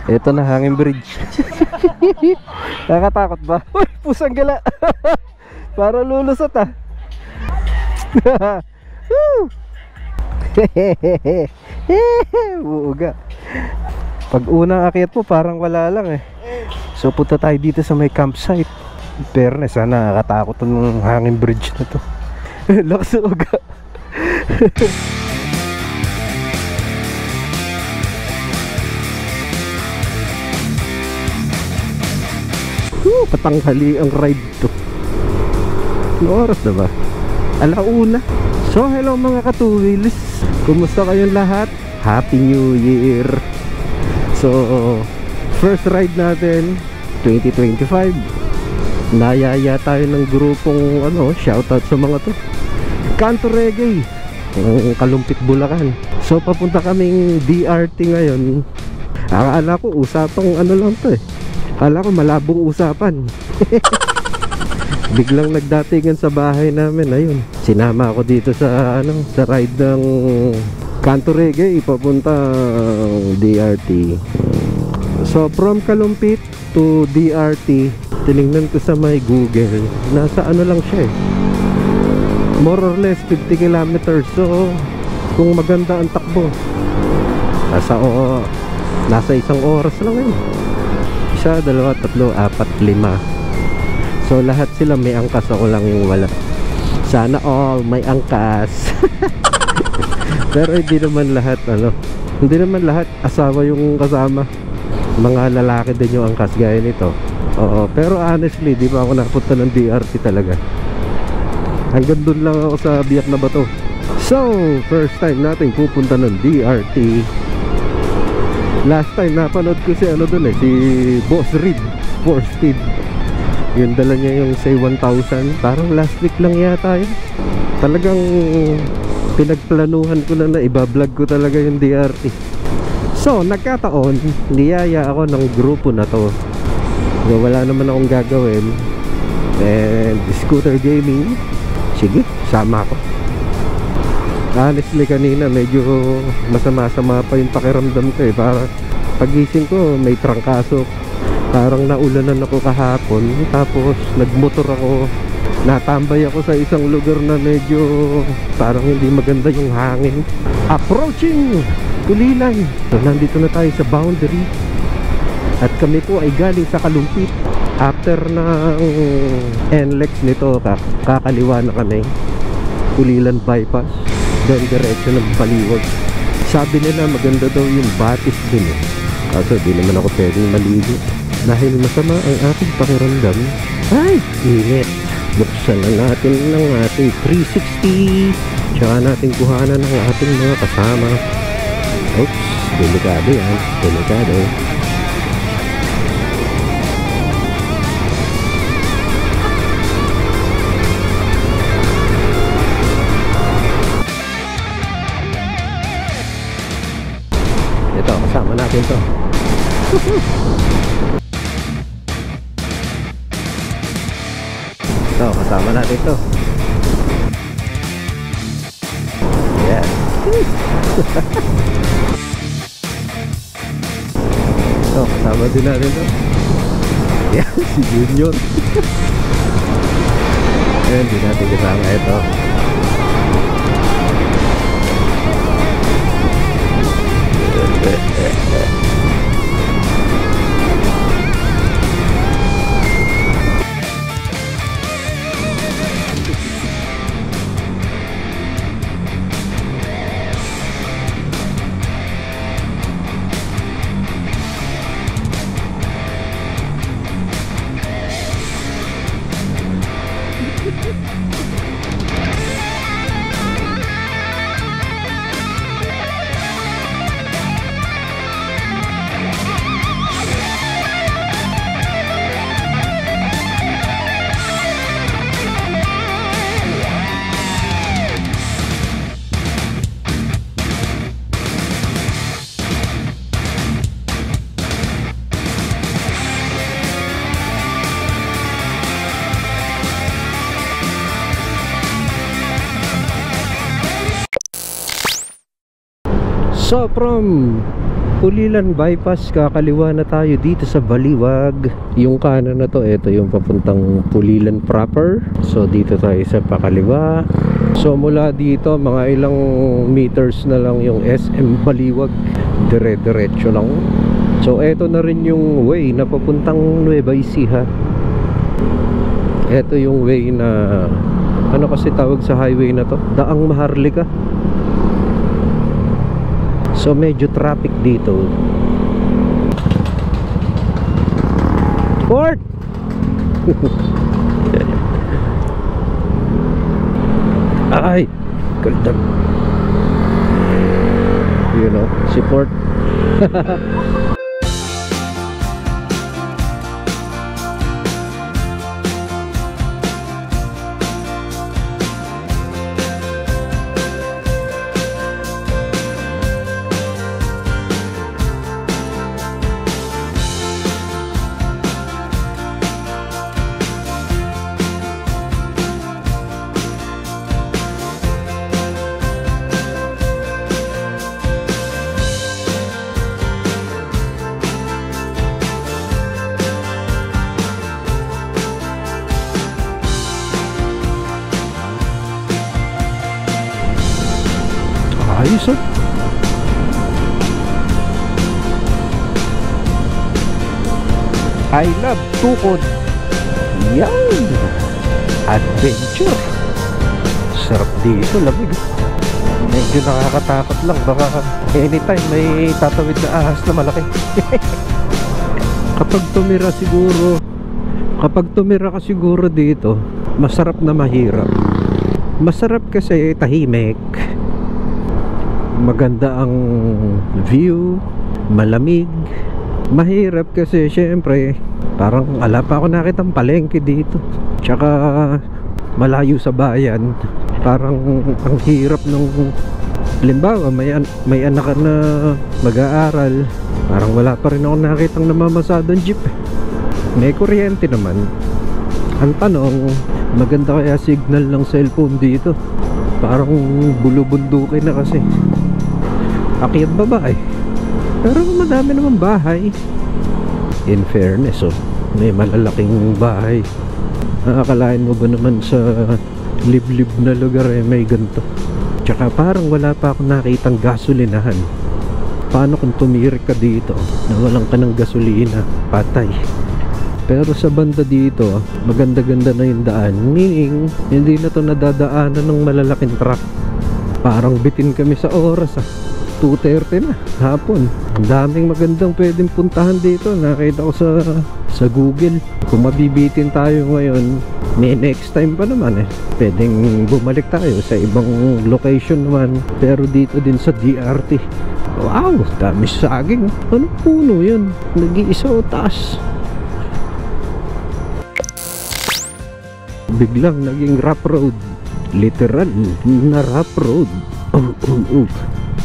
Ito na, hanging bridge. Nakakatakot ba? Uy, pusang gala. Para lulusot ah. Buuga. Pag unang akyat mo parang wala lang eh. So punta tayo dito sa may campsite. Fairness, sana nakakatakot ng hanging bridge na to. Lakas ng uga. Patanghali ang ride to. Ano oras na ba? Alauna. So hello mga katuwils, kumusta kayong lahat? Happy New Year. So first ride natin 2025. Nayaya tayo ng grupong shoutout sa mga to Kanto Reggae ng Kalumpit, Bulacan. So papunta kaming DRT ngayon. Akala ko usapang lang to eh. Akala ko malabong usapan. Biglang nagdatingan sa bahay namin. Ayun, sinama ako dito sa sa ride ng Kanto Reggae papunta DRT. So from Kalumpit to DRT, tinignan ko sa may Google, nasa lang siya eh, more or less 50 kilometers. So kung maganda ang takbo, nasa isang oras lang yun. Isa, dalawa, tatlo, apat, lima. So lahat sila may angkas, ako lang yung wala. Sana all may angkas. Pero hindi naman lahat hindi naman lahat asawa yung kasama. Mga lalaki din yung angkas gaya nito. Oo, pero honestly di ba ako nakapunta ng DRT talaga. Hanggang dun lang ako sa Biak na Bato. So first time natin pupunta ng DRT. Last time napanood ko si dun si Boss Reed, 4Speed. Yung dala niya yung say 1,000. Parang last week lang yata yun. Talagang pinagplanuhan ko na ibablog ko talaga yung DRT. So nagkataon, niyaya ako ng grupo na to. So, wala naman akong gagawin. And scooter gaming, sige, sama ako. Honestly kanina medyo masama-sama pa yung pakiramdam ko eh. Para pagising ko may trangkaso. Parang naulanan ako kahapon. Tapos nagmotor ako, natambay ako sa isang lugar na medyo parang hindi maganda yung hangin. Approaching Kulilan. So nandito na tayo sa boundary. At kami po ay galing sa Kalumpit. After ng NLEX nito, kakaliwa na kami, Kulilan bypass, then diretso ng Baliwag. Sabi nila maganda daw yung Batis din eh. Kaso di naman ako pwedeng maligo dahil masama ang ating pakiramdam. Ay, init. Buksan na natin ng ating 360. Tsaka natin kuhanan ng ating mga kasama. Oops, delikado yan. Delikado. Ito, kasama natin to. Ito, kasama natin to. Yeah. Ito, kasama din natin to. Yeah, si Junior. Ayan, di natin kasama ito. So from Pulilan bypass, kakaliwa na tayo dito sa Baliwag. Yung kanan na to, ito yung papuntang Pulilan proper. So dito tayo sa pakaliwa. So mula dito, mga ilang meters na lang yung SM Baliwag. Dire-diretso lang. So ito na rin yung way na papuntang Nueva Ecija. Ito yung way na, ano kasi tawag sa highway na to? Daang Maharlika. So medyo traffic dito. Port! Ay! Kaldag. You know, si Port. Ayos oh. I love tukod. Yan. Adventure. Sarap dito, lamig. Medyo nakakatakot lang. Baka anytime may tatawid na ahas na malaki. Kapag tumira ka siguro dito, masarap na mahirap. Masarap kasi tahimik. Maganda ang view, malamig. Mahirap kasi syempre parang wala pa ako nakitang palengke dito. Tsaka malayo sa bayan. Parang ang hirap nung halimbawa may anak ka na mag-aaral. Parang wala pa rin ako nakitang namamasadong jeep. May kuryente naman. Ang tanong, maganda kaya signal ng cellphone dito? Parang bulubundukin na kasi. Akyat baba eh. Pero madami naman bahay. In fairness oh, may malalaking bahay. Nakakalain mo ba naman sa liblib na lugar eh may ganito. Tsaka parang wala pa ako nakitang gasolinahan. Paano kung tumirik ka dito na walang ka ng gasolina? Patay. Pero sa banda dito maganda-ganda na yung daan. Meaning hindi na to nadadaanan ng malalaking truck. Parang bitin kami sa oras 2:30 na hapon. Ang daming magandang pwedeng puntahan dito. Nakita ko sa Google. Kung mabibitin tayo ngayon, may next time pa naman eh. Pwedeng bumalik tayo sa ibang location naman. Pero dito din sa DRT. Wow, dami saging. Anong puno yun? Nag-iisa o taas. Biglang naging rough road. Literal na rough road.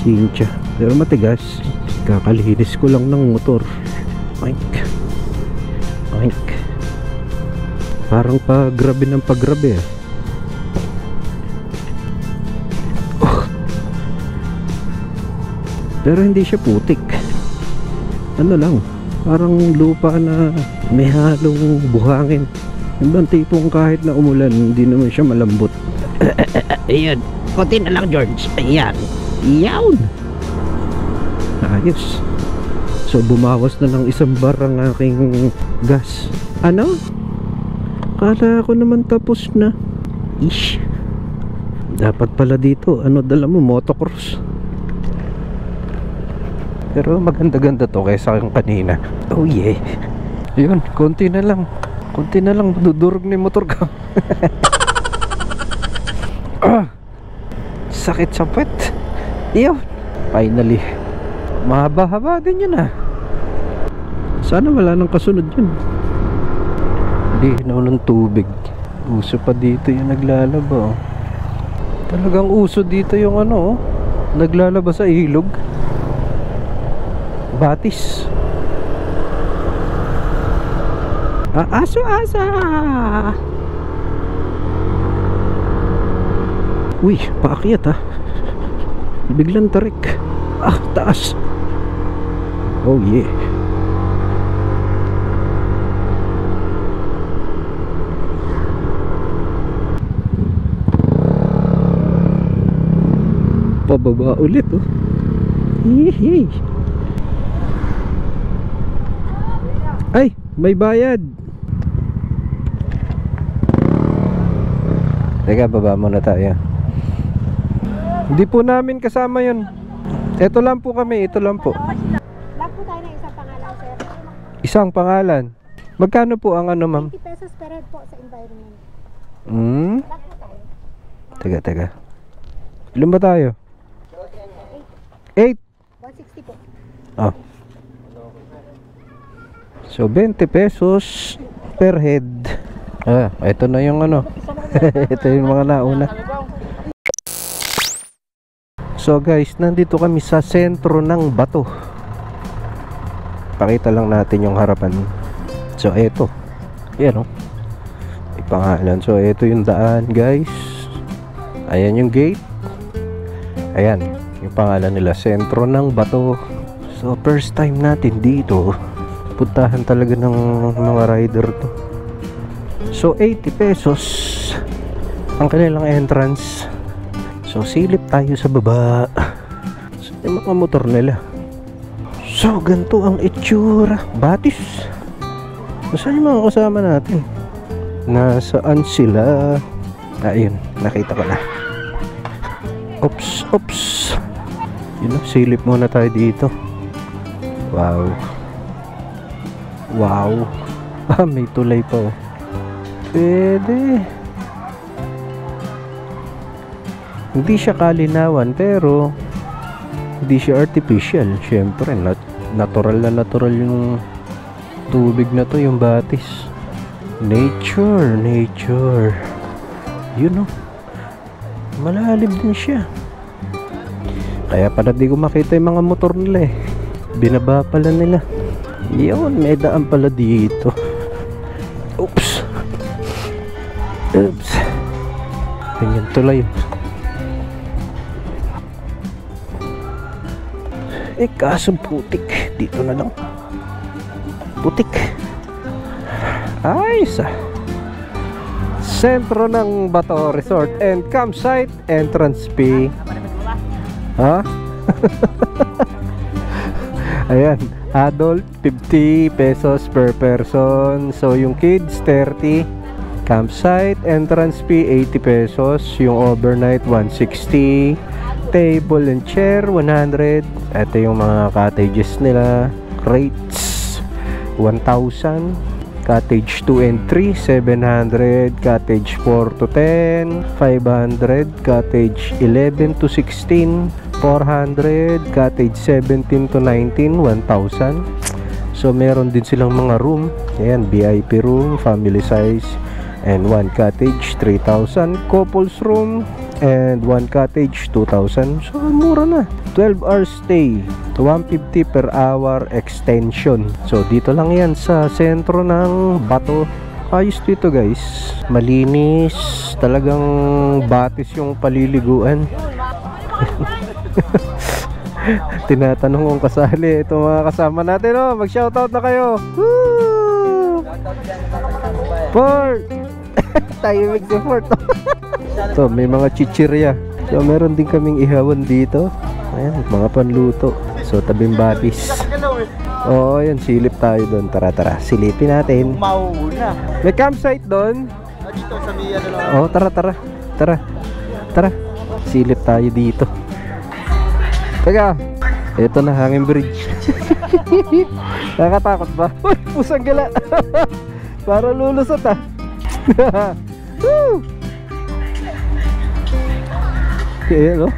Sincha. Pero matigas. Kakalinis ko lang ng motor. Oink. Oink. Parang pagrabe ng pagrabe eh. Pero hindi siya putik. Ano lang, parang lupa na may halong buhangin. Yung tipong kahit na umulan, hindi naman siya malambot. Ayan, konti na lang George. Ayan. Yawn. Ayos. So bumawas na ng isang bar ang aking gas. Ano? Kala ko naman tapos na. Ish. Dapat pala dito, ano dala mo, motocross. Pero maganda-ganda to kaysa yung kanina. Oh yeah. Yun, konti na lang. Konti na lang, dudurog na yung motor ko. Sakit sa puwet. Yun, finally. Mahaba-haba din yun ah. Sana wala nang kasunod yun. Linaw ng tubig. Uso pa dito yung naglalaba oh. Talagang uso dito yung ano oh, naglalaba sa ilog. Batis. Aso-asa. Uy, paakyat ha. Biglang tarik. Taas. Oh yeah. Pababa ulit oh. Hihi. Ay, may bayad. Teka, baba muna tayo. Hindi po namin kasama yun. Ito lang po kami, ito lang po. Lag po tayo ng isang pangalan, sir. Isang pangalan. Magkano po ang ano, ma'am? 50 pesos per head po sa environment. Lag po tayo. Teka. Ilan ba tayo? 8. 160 po. Oh. So 20 pesos per head. Ah, ito na yung ano. Ito yung mga nauna. So guys, nandito kami sa sentro ng Bato. Pakita lang natin yung harapan. So eto. Yan oh. May pangalan. So eto yung daan, guys. Ayan yung gate. Ayan yung pangalan nila, sentro ng Bato. So first time natin dito. Puntahan talaga ng mga rider to. So 80 pesos ang kanilang entrance. So silip tayo sa baba. So yung mga motor nila. So ganito ang itsura. Batis. Nasaan yung mga kasama natin? Nasaan sila? Ayun, nakita ko na. Oops. Yun na, silip muna tayo dito. Wow. Ah, may tulay pa oh. Pwede. Hindi siya kalinawan pero hindi siya artificial. Siyempre natural yung tubig na to, yung Batis. Nature. Yun oh. Malalim din siya. Kaya pala di ko makita yung mga motor nila eh. Binaba pala nila. Yun, may daan pala dito. Oops. Ganyan tulay. Kaso putik. Dito na lang. Putik. Ayos ah. Sentro ng Bato Resort and Campsite. Entrance fee. Ha? Ayan. Adult 50 pesos per person. So yung kids 30. Campsite entrance fee 80 pesos. Yung overnight 160. Table and chair 100. Ito yung mga cottages nila. Rates 1,000. Cottage 2 and 3 700. Cottage 4 to 10 500. Cottage 11 to 16 400, cottage 17 to 19, 1,000. So meron din silang mga room. Ayan, VIP room, family size. And one cottage 3,000, couples room and one cottage 2,000. So mura na. 12 hours stay, 150 per hour extension. So dito lang yan sa sentro ng Bato. Ayos dito guys, malinis, talagang Batis yung paliliguan. Tinatanong kung kasali itong mga kasama natin. Oh, mag-shoutout na kayo. Woo! Fort! Tayo mag-support. So, may mga chichirya. So, meron din kaming ihawan dito. Ayan, mga panluto. So, tabing Batis. Oo, yan, silip tayo doon. Tara, silipin natin. May campsite doon. Dito sa may ano lang. Oo, tara. Silip tayo dito. Teka, ito na hanging bridge. Nakakatakot ba? Pusang gala. Para lulusot ah. Woo! Ayan o.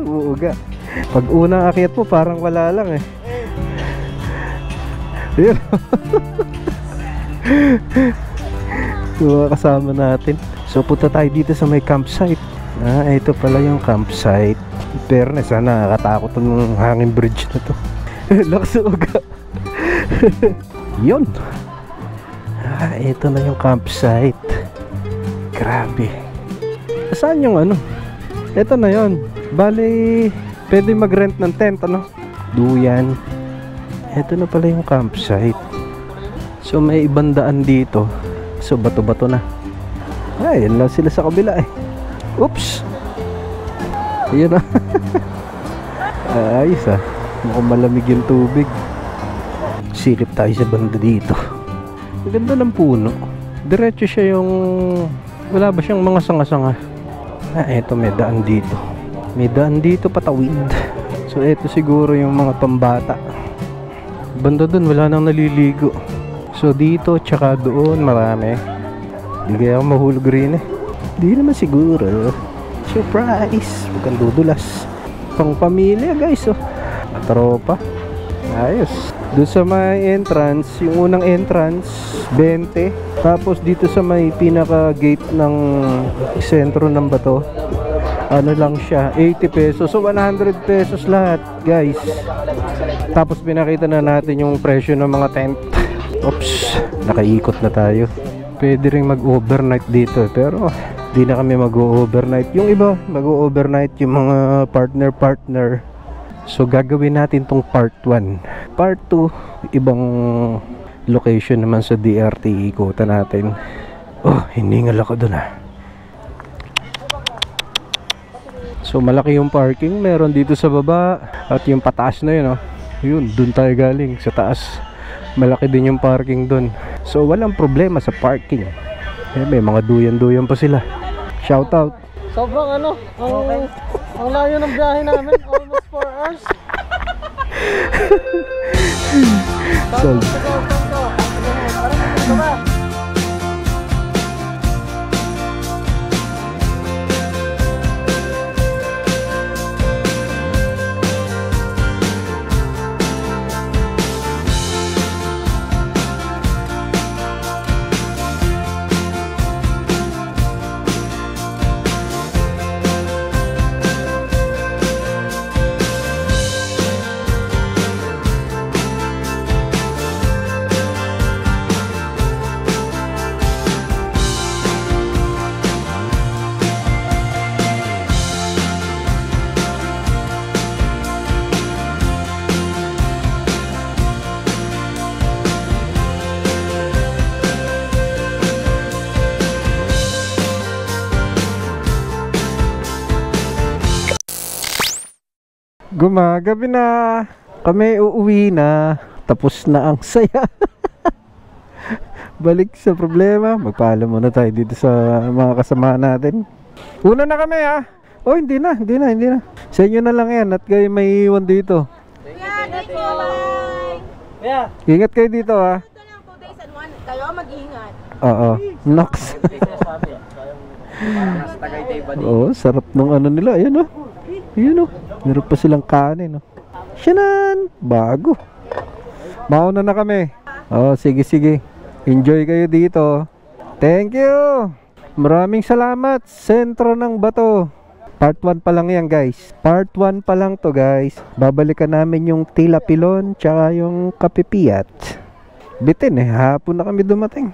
Uuga. Pag unang akyat mo parang wala lang eh. Ayan o. Mga kasama natin. So punta tayo dito sa may campsite. Ito pala yung campsite. Fairness, nakakatakot ng hanging bridge na to. Lakas uga. Yun. Ito na yung campsite. Grabe. Saan yung ano? Ito na yun. Bale, pwede mag-rent ng tent, ano? Duyan. Ito na pala yung campsite. So may ibang daan dito. So bato-bato na. Ay, yan lang sila sa kabila eh. Oops. Ayan na. Ayos ah. Mukhang malamig yung tubig. Silip tayo sa banda dito. Ang ganda ng puno. Diretso siya yung... Wala ba siyang mga sanga-sanga? Eto may daan dito. May daan dito patawid. So eto siguro yung mga pambata. Banda dun wala nang naliligo. So dito tsaka doon marami. Di kaya ako mahulog rin eh. Di naman siguro. Surprise! Huwag kang dudulas. Pang pamilya guys oh. Tropa. Ayos. Doon sa may entrance, yung unang entrance 20. Tapos dito sa may pinaka gate ng sentro ng bato, ano lang siya, 80 pesos. So 100 pesos lahat guys. Tapos pinakita na natin yung presyo ng mga tent. Oops, nakaikot na tayo. Pwede rin mag-overnight dito pero di na kami mag-overnight. Yung iba mag-overnight, yung mga partner. So gagawin natin tong part 1. Part 2, ibang location naman sa DRT, ikutan natin. Oh, hiningal ako dun ah. So malaki yung parking, meron dito sa baba. At yung pataas na yun oh. Yun, dun tayo galing sa taas. Malaki din yung parking dun. So walang problema sa parking. May mga duyan-duyan pa sila. Shout out. Sobrang ano, ang layo ng biyahe namin, almost 4 hours. Sold. Gumagabi na. Kami uuwi na. Tapos na ang saya. Balik sa problema. Magpaalam muna tayo dito sa mga kasama natin. Una na kami ha. Oh, hindi na. Sa inyo na lang yan. At kayo may iwan dito. Ingat kayo dito ha. Kayo mag-ingat. Oo. Nox. Oo, sarap nung ano nila. Ayan o. Ayan o. Meron pa silang kanin o. Siyanan. Bago. Mauna na kami. Oh, sige. Enjoy kayo dito. Thank you. Maraming salamat. Sentro ng Bato. Part 1 pa lang yan guys. Part 1 pa lang to guys. Babalikan namin yung Tila Pilon tsaka yung Kapipiyat. Bitin eh. Hapon na kami dumating.